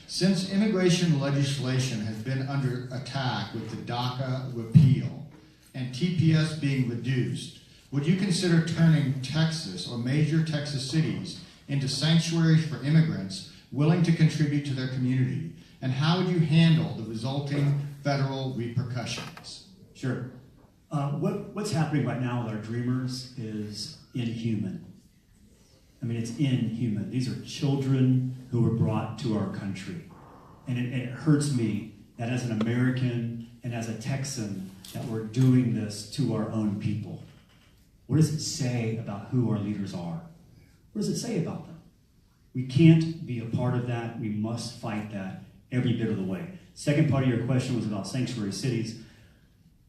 Since immigration legislation has been under attack with the DACA repeal and TPS being reduced, would you consider turning Texas or major Texas cities into sanctuaries for immigrants willing to contribute to their community? And how would you handle the resulting federal repercussions? Sure. What's happening right now with our dreamers is inhuman. I mean, it's inhuman. These are children who were brought to our country. And it hurts me that as an American and as a Texan that we're doing this to our own people. What does it say about who our leaders are? What does it say about them? We can't be a part of that. We must fight that every bit of the way. Second part of your question was about sanctuary cities.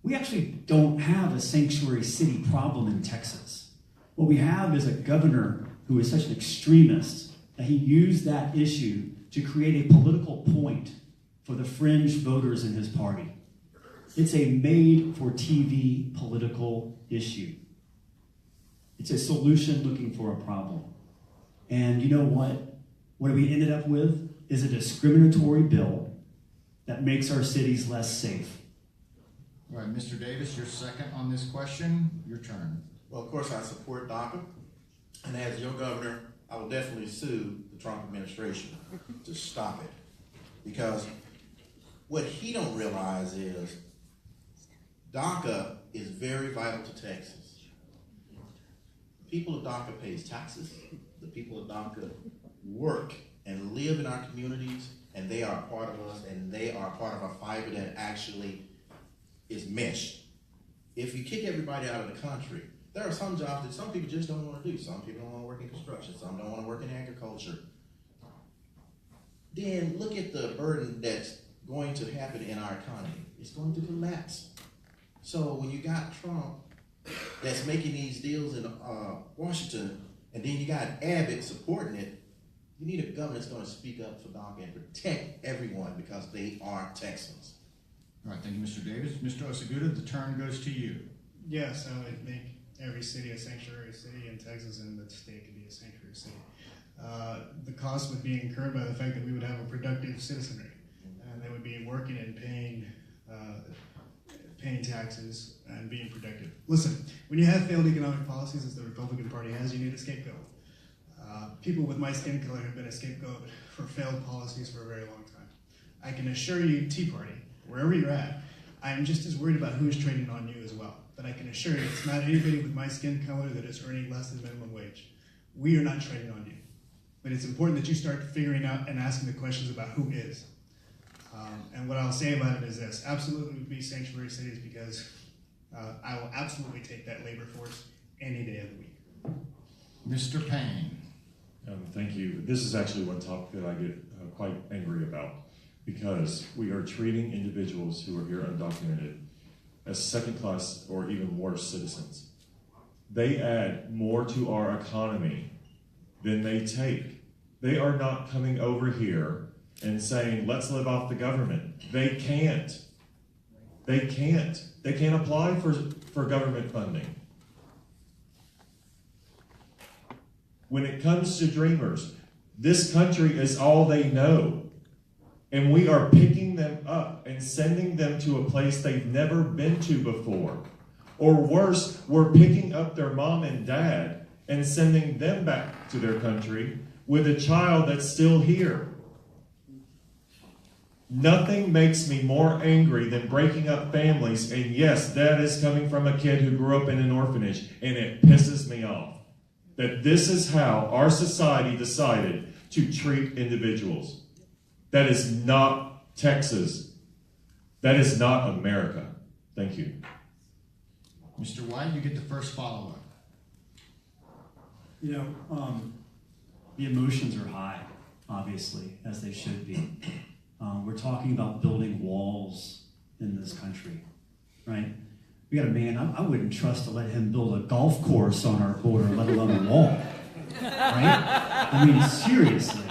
We actually don't have a sanctuary city problem in Texas. What we have is a governor who is such an extremist that he used that issue to create a political point for the fringe voters in his party. It's a made-for-TV political issue. It's a solution looking for a problem. And you know what? What we ended up with is a discriminatory bill that makes our cities less safe. All right, Mr. Davis, you're second on this question. Your turn. Well, of course, I support DACA. And as your governor, I will definitely sue the Trump administration to stop it. Because what he don't realize is DACA is very vital to Texas. The people of DACA pays taxes. The people of DACA work and live in our communities, and they are a part of us, and they are a part of a fiber that actually is meshed. If you kick everybody out of the country, there are some jobs that some people just don't want to do. Some people don't want to work in construction. Some don't want to work in agriculture. Then look at the burden that's going to happen in our economy. It's going to collapse. So when you got Trump that's making these deals in Washington, and then you got Abbott supporting it, you need a government that's going to speak up for DACA and protect everyone because they are Texans. All right, thank you, Mr. Davis. Mr. Osaguda, the turn goes to you. Yes, I would make every city a sanctuary city in Texas, and the state could be a sanctuary city. The cost would be incurred by the fact that we would have a productive citizenry, and they would be working and paying taxes and being productive. Listen, when you have failed economic policies, as the Republican Party has, you need a scapegoat. People with my skin color have been a scapegoat for failed policies for a very long time. I can assure you, Tea Party, wherever you're at, I am just as worried about who is trading on you as well. But I can assure you it's not anybody with my skin color that is earning less than minimum wage. We are not trading on you. But it's important that you start figuring out and asking the questions about who is. And what I'll say about it is this. Absolutely would be sanctuary cities because I will absolutely take that labor force any day of the week. Mr. Payne. Thank you. This is actually one topic that I get quite angry about because we are treating individuals who are here undocumented as second-class or even worse citizens. They add more to our economy than they take. They are not coming over here and saying, let's live off the government. They can't. They can't. They can't apply for government funding. When it comes to dreamers, this country is all they know. And we are picking them up and sending them to a place they've never been to before. Or worse, we're picking up their mom and dad and sending them back to their country with a child that's still here. Nothing makes me more angry than breaking up families, and yes, that is coming from a kid who grew up in an orphanage, and it pisses me off that this is how our society decided to treat individuals. That is not Texas. That is not America. Thank you. Mr. White, you get the first follow-up. You know, the emotions are high, obviously, as they should be. We're talking about building walls in this country, right? We got a man, I wouldn't trust to let him build a golf course on our border, let alone a wall, right? I mean, seriously.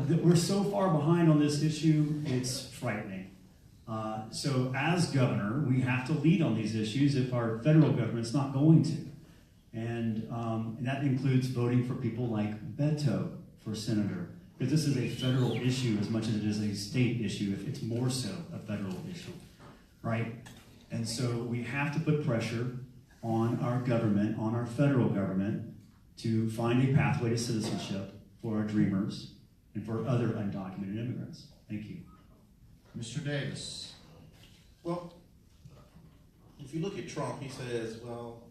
We're so far behind on this issue, it's frightening. So as governor, we have to lead on these issues if our federal government's not going to. And that includes voting for people like Beto for senator Because this is a federal issue as much as it is a state issue, if it's more so a federal issue, right? And so we have to put pressure on our government, on our federal government, to find a pathway to citizenship for our dreamers and for other undocumented immigrants. Thank you. Mr. Davis. Well, if you look at Trump, he says, well,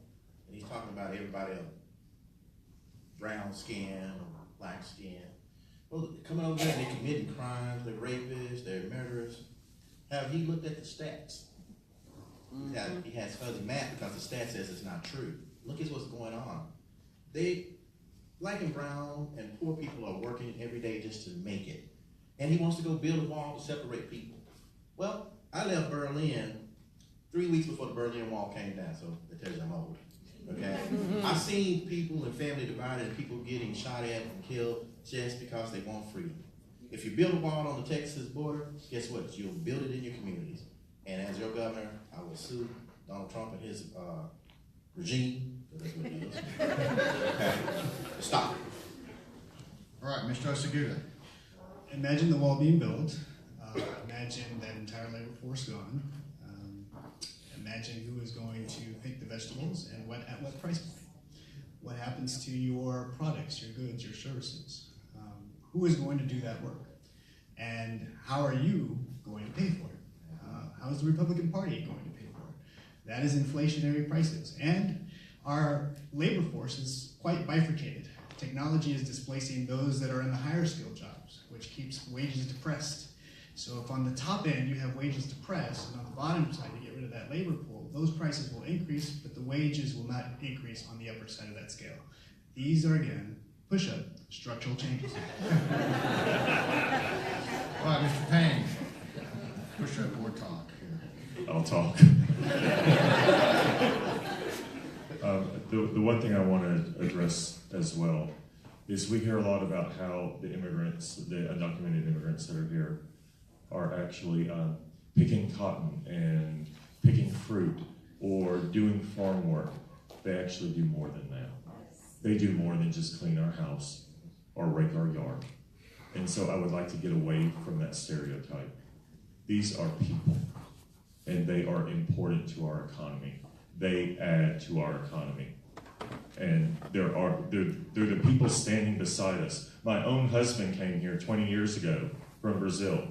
and he's talking about everybody else, brown skin or black skin. Well, coming over there, they're committing crimes, they're rapists, they're murderers. Have he looked at the stats? He has fuzzy math because the stat says it's not true. Look at what's going on. Black and brown and poor people are working every day just to make it. And he wants to go build a wall to separate people. Well, I left Berlin 3 weeks before the Berlin Wall came down, so that tells you I'm old. Okay? I've seen people and family divided and people getting shot at and killed just because they want freedom. If you build a wall on the Texas border, guess what? You'll build it in your communities. And as your governor, I will sue Donald Trump and his regime, because that's what it is. Okay? Stop. All right, Mr. Oseguda. Imagine the wall being built. Imagine that entire labor force gone. Imagine who is going to pick the vegetables and at what price point. What happens to your products, your goods, your services? Who is going to do that work? And how are you going to pay for it? How is the Republican Party going to pay for it? That is inflationary prices. And our labor force is quite bifurcated. Technology is displacing those that are in the higher skill jobs, which keeps wages depressed. So if on the top end you have wages depressed, and on the bottom side you get rid of that labor pool, those prices will increase, but the wages will not increase on the upper side of that scale. These are, again, push-up structural changes. All right, Mr. Payne. Push-up or talk here. I'll talk. The one thing I want to address as well is we hear a lot about how the immigrants, the undocumented immigrants that are here, are actually picking cotton and picking fruit or doing farm work. They actually do more than that. They do more than just clean our house or rake our yard. And so I would like to get away from that stereotype. These are people, and they are important to our economy. They add to our economy. And they're the people standing beside us. My own husband came here 20 years ago from Brazil.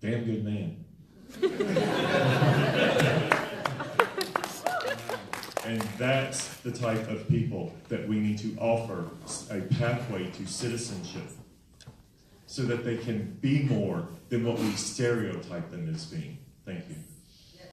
Damn good man. And that's the type of people that we need to offer a pathway to citizenship so that they can be more than what we stereotype them as being. Thank you.